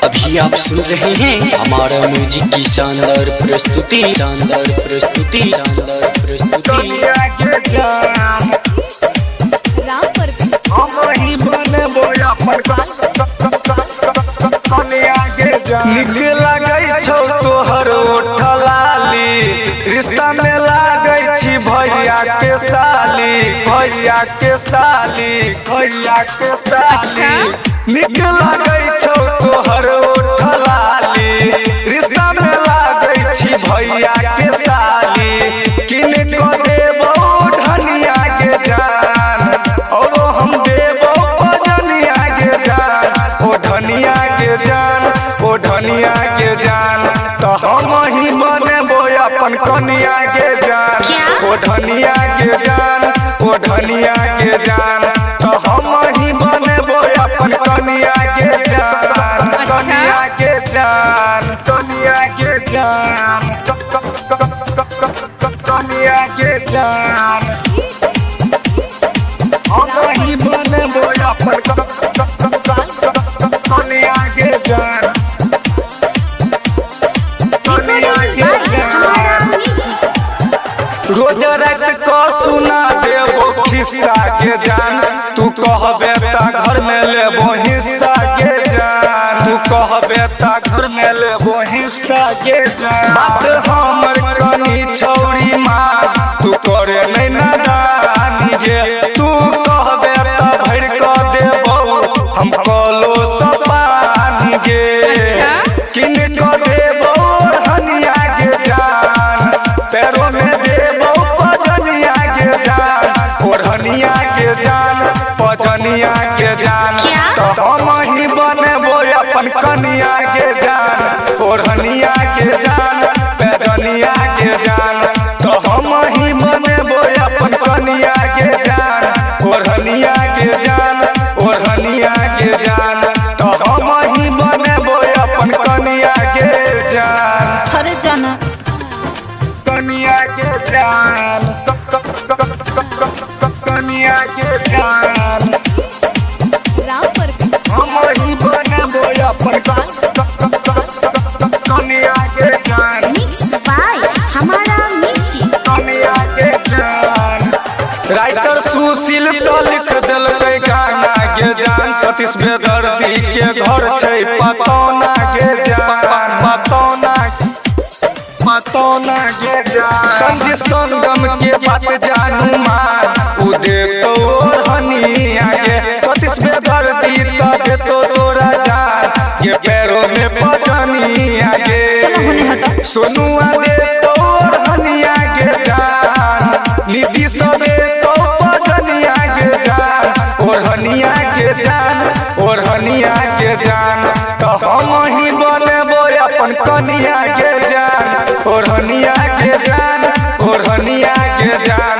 अभी आप सुन रहे हैं हमारा म्यूजिक की शानदार प्रस्तुति निक लागै छौ तोहर ओठ लाली, रिश्ता में लागै छी भैया के साली, निक लागै छौ तोहर ओठ लाली, रिश्ता में लागै छी भैया के साली। किन को देबो धनिया के जान, औरो हम देबो पजनिया के जान, ओ धनिया के जान, ओ धनिया के जान, तो हम ही बनेबो अपन कनिया के जान, ओ धनिया के जान, ओ धनिया के जान, तो हम ही बनेबो अपन कनिया के जान, कनिया के जान, कनिया के जान, कनिया के जान, हम ही बनेबो अपन कनिया के जान। रोज रात को सुना देबो खिस्सा के जान, तू कहबे ता घर में लेबो हिस्सा के जान, तू कहबे ता घर में लेबो हिस्सा के जान। बात हमर कनी छौरी माँ, तू करे नहीं नादानी गे, तू कहबे ता भर को देबो हम कलो सपानी गे। किन को देबो धनिया के जान, पैरों में देबो पजनिया के जान, ओ धनिया के जान, पजनिया के जान, तो हम ही बनेबो अपन कनिया के जान, ओ धनिया के जान, पजनिया के जान, तो हम ही बनेबो अपन कनिया के जान, ओ धनिया के जान, ओ धनिया के जान, तो हम ही बनेबो अपन कनिया के जान। अरे जाना कनिया के जान, कनिया के जान, हम ही बनेबो अपन कनिया के जान, हमारा मिर्ची कनिया के जान। राइटर सुशील तो लिख दिलकै गाना के जान, सतीश बेदर्दी के घर छै पतौना के जान, पतौना के जान। संजय संगम के बात जानू मान, उ देतो हनिया के, सतीश बेदर्दी तो देतो तोरा जान, ये पैरों में पजनिया के। सोनुआ देतो हनिया के जान, नीतीश देतो पजनिया के जान, और हनिया के जान, और हनिया के जान, तो हम ही बनेबो अपन कनिया के जान, और हनिया के जान, और हनिया के जान।